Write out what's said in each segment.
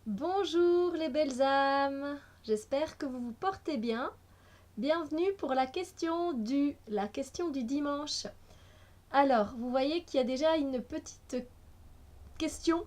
Bonjour les belles âmes, j'espère que vous vous portez bien. Bienvenue pour la question du dimanche. Alors, vous voyez qu'il y a déjà une petite question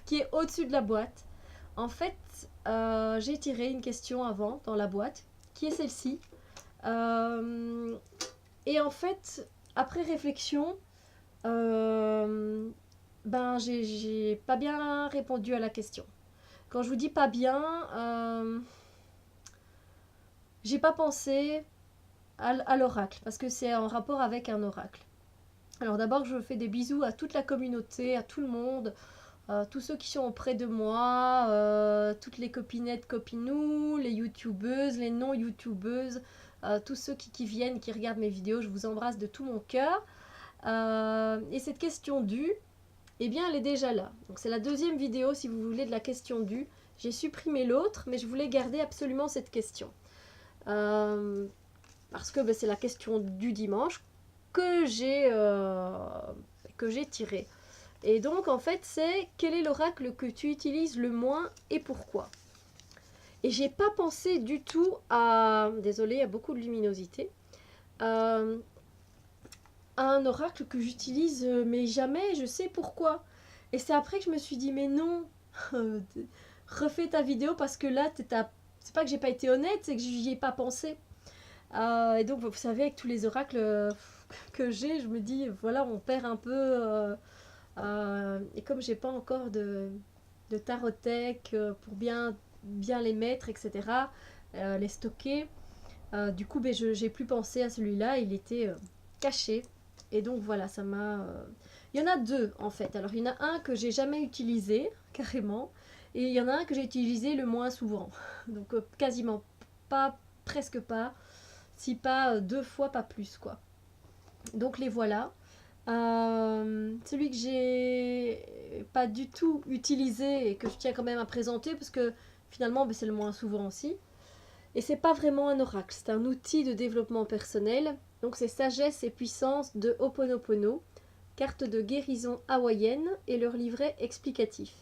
qui est au-dessus de la boîte. En fait, j'ai tiré une question avant dans la boîte, qui est celle-ci. Euh, et en fait, après réflexion, euh, j'ai pas bien répondu à la question. Quand je vous dis pas bien, j'ai pas pensé à l'oracle parce que c'est en rapport avec un oracle. Alors d'abord, je fais des bisous à toute la communauté, à tout le monde, tous ceux qui sont auprès de moi, toutes les copinettes, copinous, les youtubeuses, les non-youtubeuses, tous ceux qui viennent, qui regardent mes vidéos, je vous embrasse de tout mon cœur. Et cette question due, eh bien, elle est déjà là. Donc c'est la deuxième vidéo, si vous voulez, de la question due. J'ai supprimé l'autre, mais je voulais garder absolument cette question. Euh, Parce que c'est la question du dimanche que j'ai euh, que j'ai tirée. Et donc, en fait, c'est quel est l'oracle que tu utilises le moins et pourquoi. Et j'ai pas pensé du tout à... Désolée, il y a beaucoup de luminosité. Euh, à un oracle que j'utilise, mais jamais, je sais pourquoi. Et c'est après que je me suis dit, mais non, refais ta vidéo parce que là, c'est pas que j'ai pas été honnête, c'est que j'y ai pas pensé. Et donc, vous savez, avec tous les oracles que j'ai, je me dis, voilà, on perd un peu. Et comme j'ai pas encore de tarothèque pour bien les mettre, etc., les stocker, du coup, j'ai plus pensé à celui-là, il était caché. Et donc voilà, ça m'a. Il y en a deux en fait. Alors il y en a un que j'ai jamais utilisé, carrément, et il y en a un que j'ai utilisé le moins souvent. Donc quasiment pas, presque pas, si pas deux fois, pas plus quoi. Donc les voilà. Celui que j'ai pas du tout utilisé et que je tiens quand même à présenter parce que finalement c'est le moins souvent aussi. Et c'est pas vraiment un oracle, c'est un outil de développement personnel. Donc c'est sagesse et puissance de Ho'oponopono, carte de guérison hawaïenne et leur livret explicatif.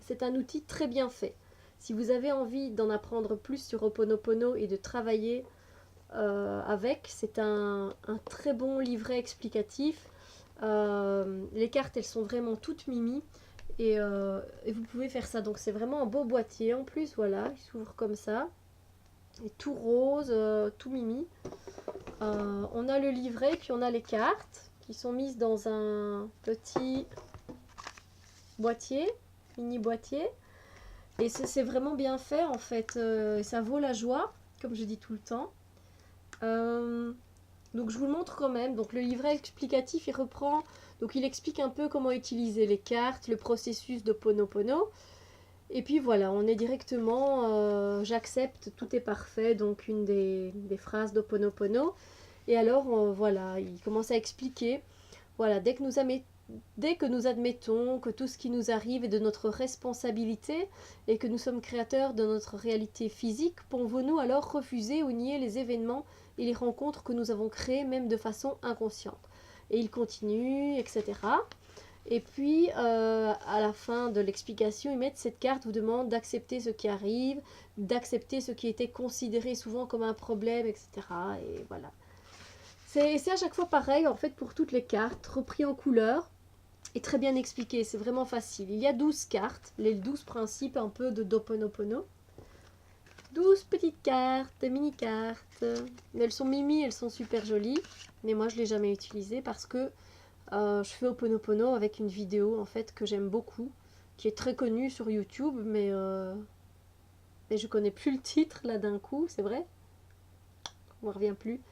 C'est un outil très bien fait. Si vous avez envie d'en apprendre plus sur Ho'oponopono et de travailler avec, c'est un très bon livret explicatif. Les cartes, elles sont vraiment toutes mimi. Et vous pouvez faire ça. Donc c'est vraiment un beau boîtier en plus, voilà, il s'ouvre comme ça. Et tout rose, tout mimi. On a le livret, puis on a les cartes qui sont mises dans un petit boîtier, mini boîtier. Et c'est vraiment bien fait en fait. Ça vaut la joie, comme je dis tout le temps. Euh, donc je vous le montre quand même. Donc le livret explicatif, il reprend. Donc il explique un peu comment utiliser les cartes, le processus de Ponopono. Et puis voilà, on est directement, j'accepte, tout est parfait, donc une des phrases d'Ho'oponopono. Et alors, voilà, il commence à expliquer, voilà, dès que nous admettons que tout ce qui nous arrive est de notre responsabilité et que nous sommes créateurs de notre réalité physique, pouvons-nous alors refuser ou nier les événements et les rencontres que nous avons créées, même de façon inconsciente. Et il continue, etc. Et puis, à la fin de l'explication, ils mettent cette carte vous demande d'accepter ce qui arrive, d'accepter ce qui était considéré souvent comme un problème, etc. Et voilà. C'est à chaque fois pareil, en fait, pour toutes les cartes, repris en couleur et très bien expliqué. C'est vraiment facile. Il y a 12 cartes, les 12 principes un peu de Doponopono. 12 petites cartes, des mini-cartes. Elles sont mimi, elles sont super jolies. Mais moi, je ne l'ai jamais utilisée parce que je fais Ho'oponopono avec une vidéo en fait que j'aime beaucoup, qui est très connue sur YouTube, mais je connais plus le titre là d'un coup, c'est vrai, on ne revient plus.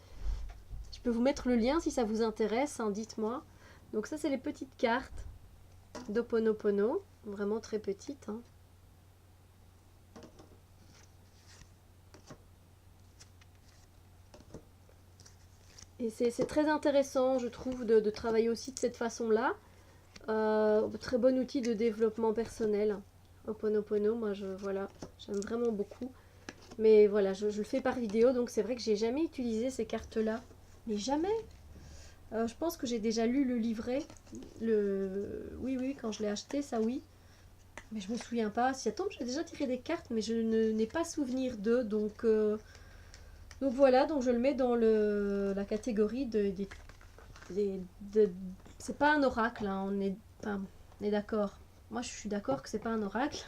Je peux vous mettre le lien si ça vous intéresse, hein, dites-moi. Donc ça c'est les petites cartes d'Ho'oponopono, vraiment très petites. Hein. Et c'est très intéressant, je trouve, de travailler aussi de cette façon-là. Très bon outil de développement personnel. Ho'oponopono, moi voilà, j'aime vraiment beaucoup. Mais voilà, je le fais par vidéo, donc c'est vrai que j'ai jamais utilisé ces cartes-là. Mais jamais. Je pense que j'ai déjà lu le livret. Oui, oui, quand je l'ai acheté, ça oui. Mais je me souviens pas. Si attends, j'ai déjà tiré des cartes, mais je n'ai pas souvenir d'eux. Donc voilà, donc je le mets dans la catégorie de- c'est pas un oracle, hein, enfin, on est d'accord. Moi, je suis d'accord que c'est pas un oracle.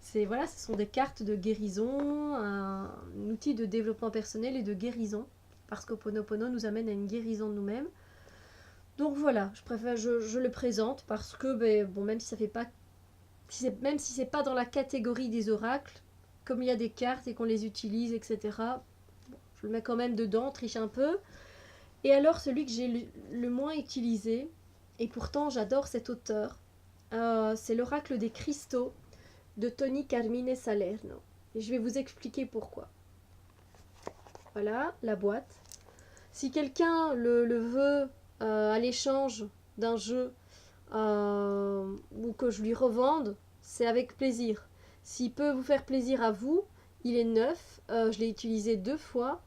C'est voilà, ce sont des cartes de guérison, un outil de développement personnel et de guérison, parce qu'Ho'oponopono nous amène à une guérison de nous-mêmes. Donc voilà, je le présente parce que ben, bon, même si ça fait pas, même si c'est pas dans la catégorie des oracles, comme il y a des cartes et qu'on les utilise, etc. Bon, je le mets quand même dedans, triche un peu. Et alors celui que j'ai le moins utilisé, et pourtant j'adore cet auteur, c'est l'oracle des cristaux de Tony Carmine Salerno. Et je vais vous expliquer pourquoi. Voilà la boîte. Si quelqu'un le veut à l'échange d'un jeu ou que je lui revende, c'est avec plaisir. S'il peut vous faire plaisir à vous, il est neuf. Je l'ai utilisé 2 fois.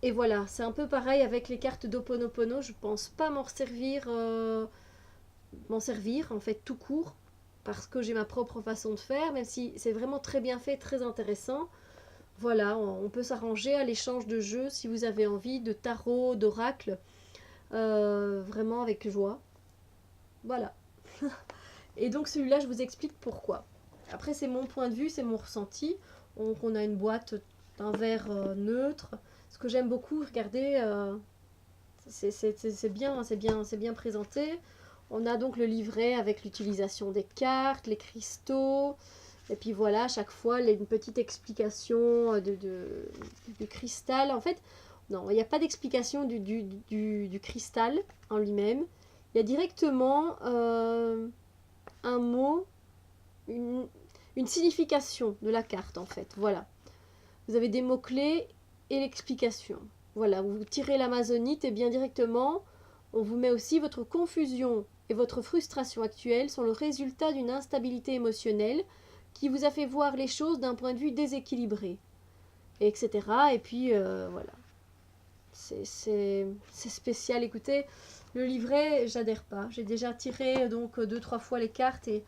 Et voilà, c'est un peu pareil avec les cartes d'Ho'oponopono. Je pense pas m'en servir en fait tout court parce que j'ai ma propre façon de faire, même si c'est vraiment très bien fait, très intéressant. Voilà, on peut s'arranger à l'échange de jeux si vous avez envie de tarot, d'oracle, vraiment avec joie. Voilà. Et donc celui-là, je vous explique pourquoi. Après, c'est mon point de vue, c'est mon ressenti. Donc on a une boîte d'un vert neutre. Ce que j'aime beaucoup, regardez, c'est bien présenté. On a donc le livret avec l'utilisation des cartes, les cristaux. Et puis voilà, à chaque fois, une petite explication du cristal. En fait, non, il n'y a pas d'explication du cristal en lui-même. Il y a directement un mot, une, une signification de la carte, en fait. Voilà. Vous avez des mots-clés et l'explication. Voilà, vous tirez l'amazonite et bien directement, on vous met aussi votre confusion et votre frustration actuelle sont le résultat d'une instabilité émotionnelle qui vous a fait voir les choses d'un point de vue déséquilibré, etc. Et puis voilà, c'est spécial. Écoutez, le livret, j'adhère pas. J'ai déjà tiré donc 2-3 fois les cartes et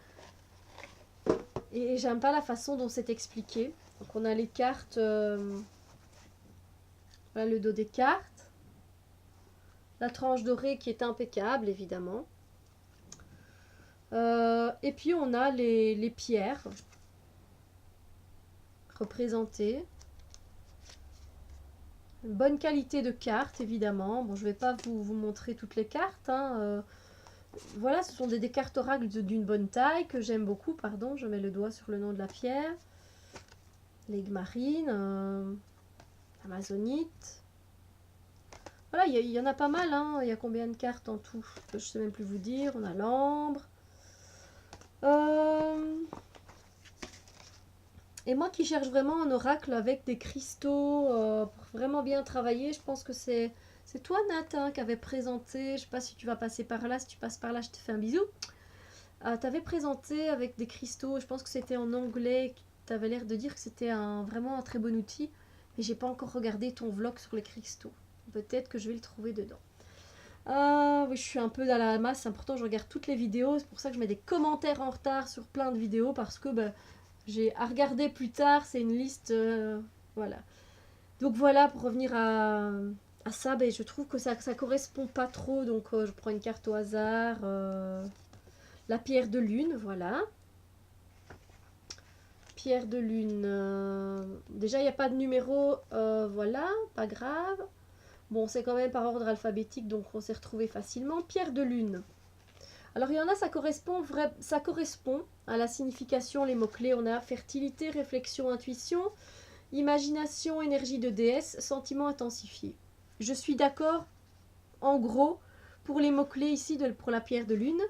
j'aime pas la façon dont c'est expliqué. Donc on a les cartes, voilà le dos des cartes, la tranche dorée qui est impeccable évidemment. Et puis on a les pierres représentées. Une bonne qualité de cartes évidemment. Bon, je vais pas vous montrer toutes les cartes, hein. Voilà, ce sont des cartes oracles d'une bonne taille que j'aime beaucoup. Pardon, je mets le doigt sur le nom de la pierre. L'Aiguemarine, Amazonite. Voilà, il y en a pas mal, hein. Il y a combien de cartes en tout? Je sais même plus vous dire. On a l'ambre. Et moi qui cherche vraiment un oracle avec des cristaux pour vraiment bien travailler, je pense que c'est toi Nat hein, qui avait présenté, je sais pas si tu vas passer par là, si tu passes par là je te fais un bisou. Tu avais présenté avec des cristaux, je pense que c'était en anglais, tu avais l'air de dire que c'était vraiment un très bon outil, mais j'ai pas encore regardé ton vlog sur les cristaux. Peut-être que je vais le trouver dedans. Ah oui, je suis un peu dans la masse, c'est important, je regarde toutes les vidéos, c'est pour ça que je mets des commentaires en retard sur plein de vidéos parce que j'ai à regarder plus tard, c'est une liste, voilà. Donc voilà, pour revenir à ça, je trouve que ça correspond pas trop, donc je prends une carte au hasard, la pierre de lune, voilà. Pierre de lune, déjà il n'y a pas de numéro, voilà, pas grave. Bon, c'est quand même par ordre alphabétique, donc on s'est retrouvé facilement. Pierre de lune. Alors il y en a, ça correspond à la signification, les mots-clés. On a fertilité, réflexion, intuition, imagination, énergie de déesse, sentiment intensifié. Je suis d'accord, en gros, pour les mots-clés ici, pour la pierre de lune.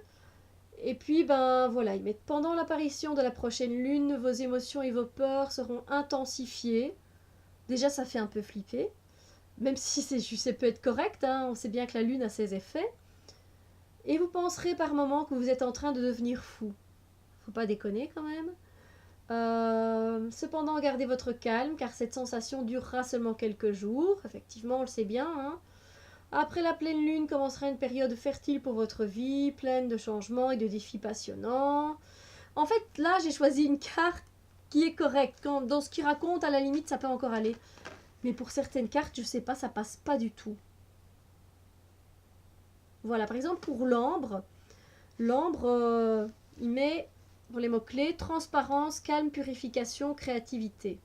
Et puis, voilà, ils mettent pendant l'apparition de la prochaine lune, vos émotions et vos peurs seront intensifiées. Déjà, ça fait un peu flipper. Même si ça peut être correct, hein, on sait bien que la lune a ses effets. Et vous penserez par moments que vous êtes en train de devenir fou. Faut pas déconner quand même. Cependant, gardez votre calme car cette sensation durera seulement quelques jours. Effectivement, on le sait bien. Hein. Après la pleine lune commencera une période fertile pour votre vie, pleine de changements et de défis passionnants. En fait, là, j'ai choisi une carte qui est correcte. Dans ce qu'il raconte, à la limite, ça peut encore aller. Mais pour certaines cartes, je sais pas, ça passe pas du tout. Voilà, par exemple, pour l'ambre, il met pour les mots-clés transparence, calme, purification, créativité.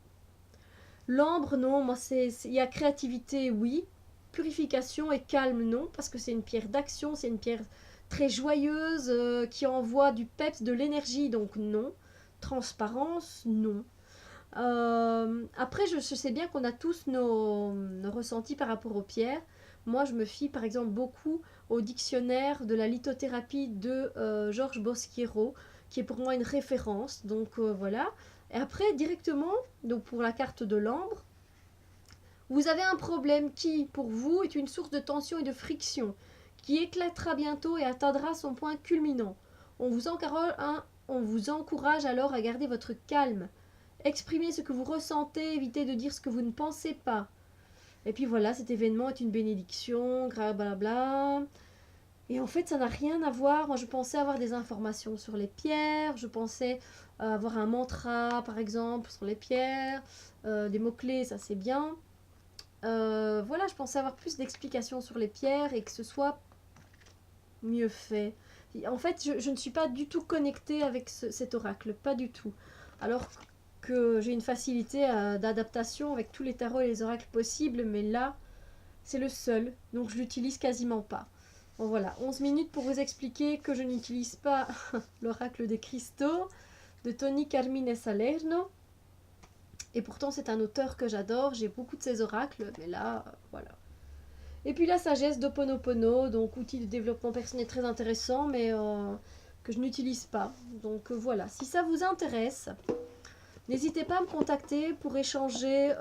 L'ambre, non, moi, il y a créativité, oui. Purification et calme, non, parce que c'est une pierre d'action, c'est une pierre très joyeuse qui envoie du peps, de l'énergie, donc non. Transparence, non. Après, je sais bien qu'on a tous nos ressentis par rapport aux pierres. Moi, je me fie par exemple beaucoup au dictionnaire de la lithothérapie de Georges Bosquiero, qui est pour moi une référence. Donc voilà. Et après, directement, donc pour la carte de l'ambre, vous avez un problème qui, pour vous, est une source de tension et de friction, qui éclatera bientôt et atteindra son point culminant. On vous encourage alors à garder votre calme. Exprimez ce que vous ressentez, évitez de dire ce que vous ne pensez pas. Et puis voilà, cet événement est une bénédiction, blablabla. Et en fait, ça n'a rien à voir. Moi, je pensais avoir des informations sur les pierres, je pensais avoir un mantra, par exemple, sur les pierres, des mots-clés, ça c'est bien. Voilà, je pensais avoir plus d'explications sur les pierres et que ce soit mieux fait. En fait, je ne suis pas du tout connectée avec cet oracle, pas du tout. Alors que j'ai une facilité d'adaptation avec tous les tarots et les oracles possibles, mais là, c'est le seul, donc je l'utilise quasiment pas. Bon voilà, 11 minutes pour vous expliquer que je n'utilise pas l'oracle des cristaux de Tony Carmine Salerno. Et pourtant, c'est un auteur que j'adore, j'ai beaucoup de ses oracles, mais là, voilà. Et puis la sagesse d'Ho'oponopono, donc outil de développement personnel très intéressant, mais que je n'utilise pas. Donc voilà, si ça vous intéresse, n'hésitez pas à me contacter pour échanger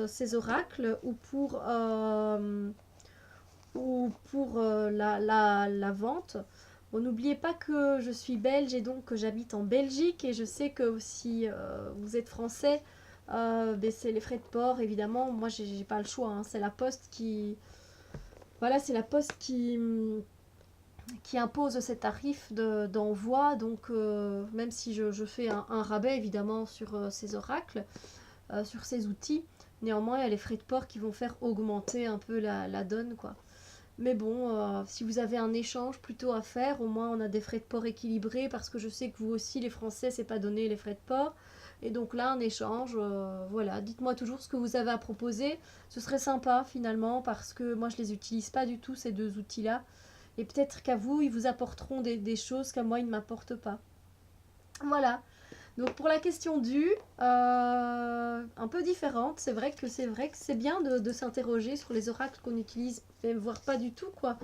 ces oracles ou pour la vente. Bon, n'oubliez pas que je suis belge et donc que j'habite en Belgique et je sais que si vous êtes français, c'est les frais de port évidemment. Moi, j'ai pas le choix, hein. C'est la poste qui... Voilà, c'est la poste qui impose ces tarifs d'envoi. Donc, même si je fais un rabais évidemment sur ces oracles, sur ces outils, néanmoins, il y a les frais de port qui vont faire augmenter un peu la donne, quoi. Mais bon, si vous avez un échange plutôt à faire, au moins on a des frais de port équilibrés parce que je sais que vous aussi, les Français, c'est pas donné les frais de port. Et donc là, un échange, voilà, dites-moi toujours ce que vous avez à proposer. Ce serait sympa finalement parce que moi je les utilise pas du tout ces deux outils-là. Et peut-être qu'à vous, ils vous apporteront des choses qu'à moi, ils ne m'apportent pas. Voilà. Donc pour la question du, un peu différente, c'est vrai que c'est bien de s'interroger sur les oracles qu'on utilise, même voire pas du tout quoi.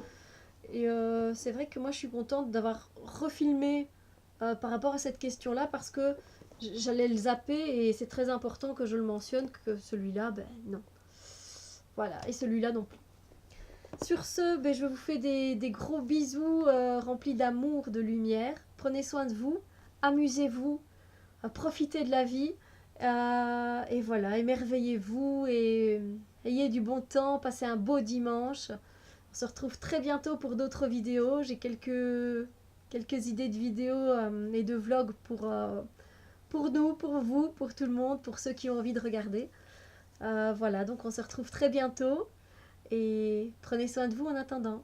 Et c'est vrai que moi je suis contente d'avoir refilmé par rapport à cette question-là parce que j'allais le zapper et c'est très important que je le mentionne que celui-là, ben non. Voilà, et celui-là non plus. Sur ce, ben, je vous fais des gros bisous remplis d'amour, de lumière. Prenez soin de vous, amusez-vous, profitez de la vie. Et voilà, émerveillez-vous et ayez du bon temps, passez un beau dimanche. On se retrouve très bientôt pour d'autres vidéos. J'ai quelques idées de vidéos et de vlogs pour nous, pour vous, pour tout le monde, pour ceux qui ont envie de regarder. Voilà, donc on se retrouve très bientôt et prenez soin de vous en attendant.